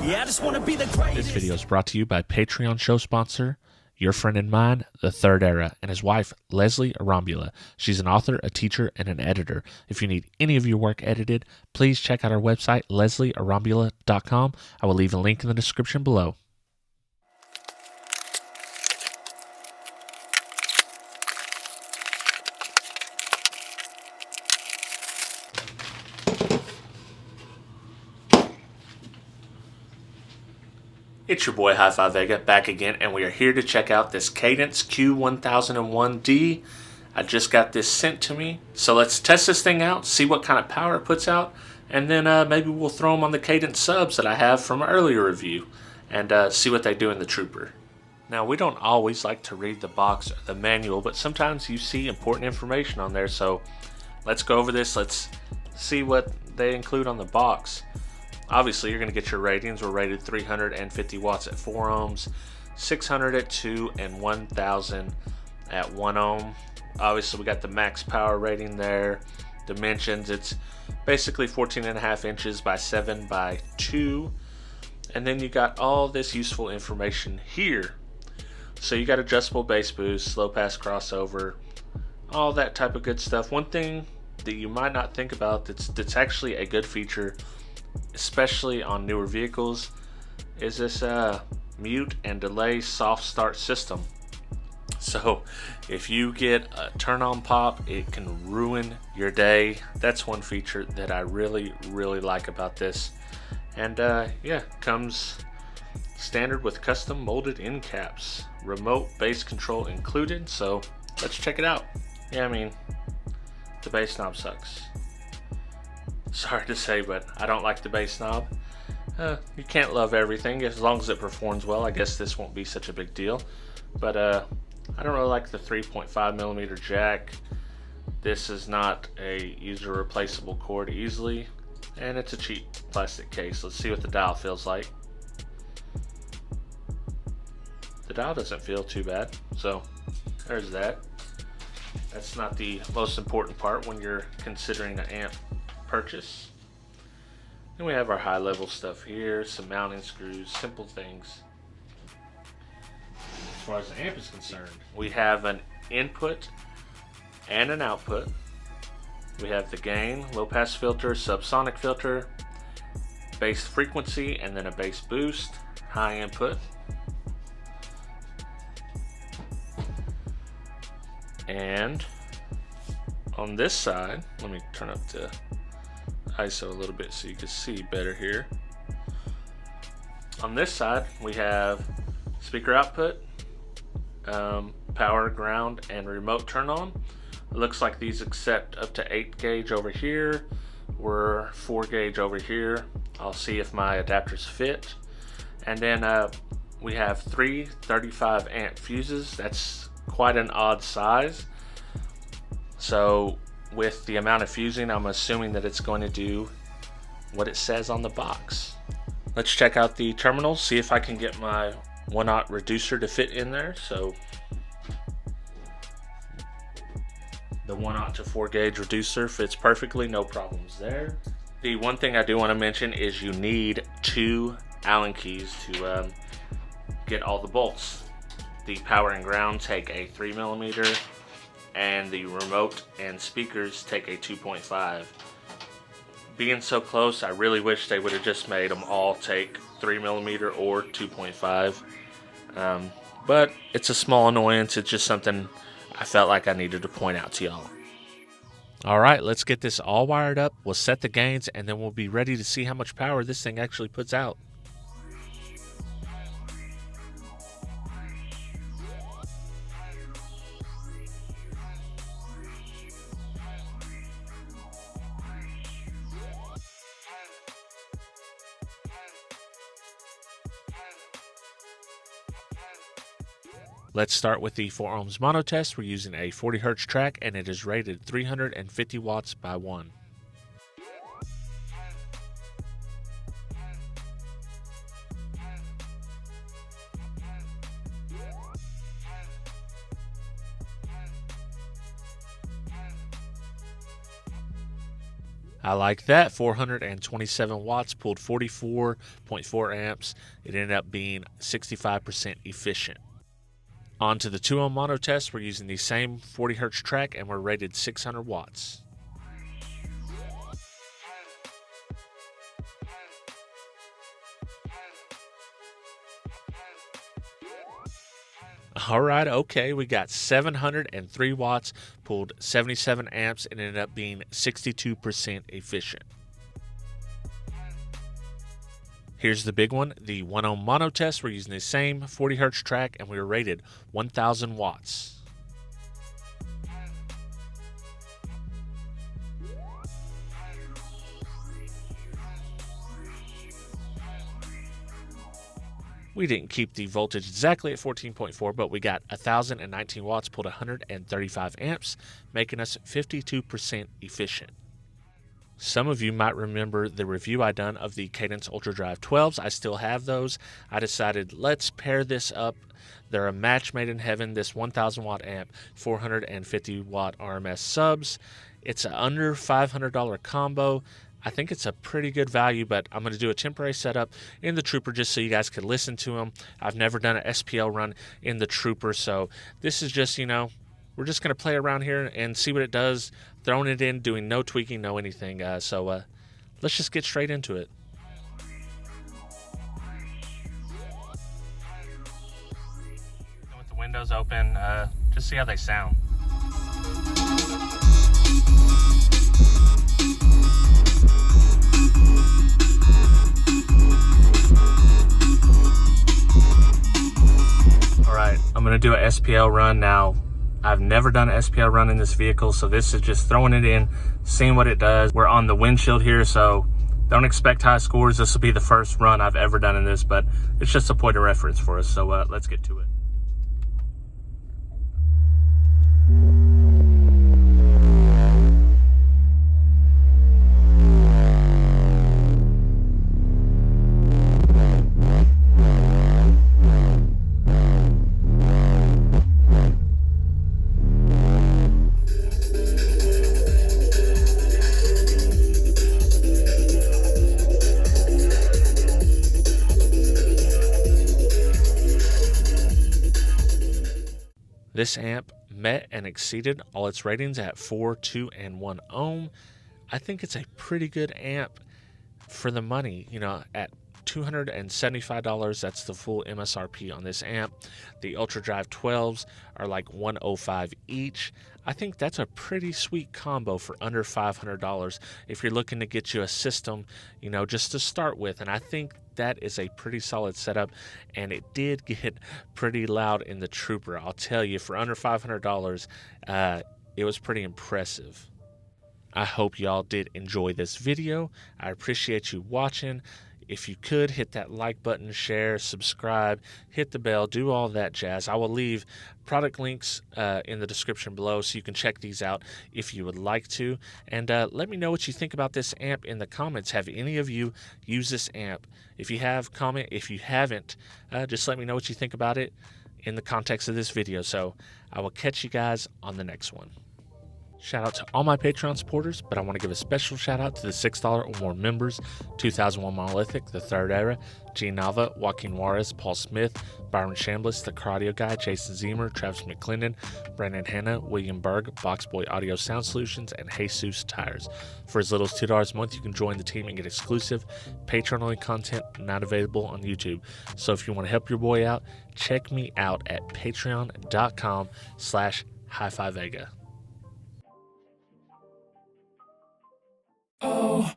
Yeah, I just want to be the greatest. This video is brought to you by Patreon show sponsor, your friend and mine, The Third Era, and his wife, Leslie Arambula. She's an author, a teacher, and an editor. If you need any of your work edited, please check out our website, lesliearambula.com. I will leave a link in the description below. It's your boy Hi-Fi Vega back again, and we are here to check out this Cadence Q1000.1D. I just got this sent to me, so let's test this thing out, see what kind of power it puts out, and then maybe we'll throw them on the Cadence subs that I have from an earlier review, and see what they do in the Trooper. Now, we don't always like to read the box or the manual, but sometimes you see important information on there, so let's go over this. Let's see what they include on the box. Obviously, you're going to get your ratings. We're rated 350 watts at 4 ohms, 600 at 2, and 1000 at 1 ohm. Obviously, we got the max power rating there. Dimensions, it's basically 14.5 inches by 7 by 2. And then you got all this useful information here. So you got adjustable bass boost, slow pass crossover, all that type of good stuff. One thing that you might not think about that's actually a good feature, especially on newer vehicles, is this mute and delay soft start system. So if you get a turn on pop, it can ruin your day. That's one feature that I really like about this. And yeah, comes standard with custom molded end caps, remote bass control included. So let's check it out. Yeah, I mean, the bass knob sucks. Sorry to say, but I don't like the bass knob. You can't love everything. As long as it performs well, I guess this won't be such a big deal. But I don't really like the 3.5mm jack. This is not a user replaceable cord easily, and it's a cheap plastic case. Let's see what the dial feels like. The dial doesn't feel too bad, so there's that. That's not the most important part when you're considering an amp purchase. Then we have our high level stuff here, some mounting screws, simple things. As far as the amp is concerned, we have an input and an output. We have the gain, low pass filter, subsonic filter, bass frequency, and then a bass boost, high input. And on this side, let me turn up the ISO a little bit so you can see better here. On this side, we have speaker output, power, ground, and remote turn on. It looks like these accept up to 8 gauge over here. We're 4 gauge over here. I'll see if my adapters fit. And then we have 3 35 amp fuses. That's quite an odd size. So with the amount of fusing, I'm assuming that it's going to do what it says on the box. Let's check out the terminals, see if I can get my 1/0 reducer to fit in there. So the 1/0 to 4 gauge reducer fits perfectly, no problems there. The one thing I do want to mention is you need 2 Allen keys to get all the bolts. The power and ground take a 3mm, and the remote and speakers take a 2.5. Being so close, I really wish they would have just made them all take 3mm or 2.5. But it's a small annoyance. It's just something I felt like I needed to point out to y'all. Alright, let's get this all wired up. We'll set the gains, and then we'll be ready to see how much power this thing actually puts out. Let's start with the 4 ohms mono test. We're using a 40 Hz track, and it is rated 350 watts by 1. I like that. 427 watts, pulled 44.4 amps. It ended up being 65% efficient. On to the 2 ohm mono test. We're using the same 40 hertz track and we're rated 600 watts. Alright, okay, we got 703 watts, pulled 77 amps, and ended up being 62% efficient. Here's the big one, the 1 ohm mono test. We're using the same 40 hertz track, and we were rated 1000 watts. We didn't keep the voltage exactly at 14.4, but we got 1019 watts, pulled 135 amps, making us 52% efficient. Some of you might remember the review I done of the Cadence UD12s. I still have those. I decided let's pair this up. They're a match made in heaven. This 1000 watt amp, 450 watt RMS subs. It's an under $500 combo. I think it's a pretty good value, but I'm going to do a temporary setup in the Trooper just so you guys can listen to them. I've never done an Spl Run in the Trooper, so this is just, we're just going to play around here and see what it does, throwing it in, doing no tweaking, no anything. So let's just get straight into it. With the windows open, just see how they sound. Alright, I'm going to do a Spl Run now. I've never done an Spl Run in this vehicle, so this is just throwing it in, seeing what it does. We're on the windshield here, so don't expect high scores. This will be the first run I've ever done in this, but it's just a point of reference for us, so let's get to it. This amp met and exceeded all its ratings at 4, 2, and 1 ohm. I think it's a pretty good amp for the money, at $275. That's the full MSRP on this amp. The Ultra Drive 12s are like $105 each. I think that's a pretty sweet combo for under $500 if you're looking to get you a system, just to start with. And I think that is a pretty solid setup, and it did get pretty loud in the Trooper. I'll tell you, for under $500, it was pretty impressive. I hope y'all did enjoy this video. I appreciate you watching. If you could, hit that like button, share, subscribe, hit the bell, do all that jazz. I will leave product links in the description below so you can check these out if you would like to. And let me know what you think about this amp in the comments. Have any of you used this amp? If you have, comment. If you haven't, just let me know what you think about it in the context of this video. So I will catch you guys on the next one. Shout out to all my Patreon supporters, but I want to give a special shout out to the $6 or more members: 2001 Monolithic, The Third Era, G Nava, Joaquin Juarez, Paul Smith, Byron Chambliss, The Cardio Guy, Jason Zemer, Travis McClendon, Brandon Hanna, William Berg, Boxboy Audio Sound Solutions, and Jesus Tires. For as little as $2 a month, you can join the team and get exclusive Patreon-only content not available on YouTube. So if you want to help your boy out, check me out at patreon.com/HiFiVega. Oh.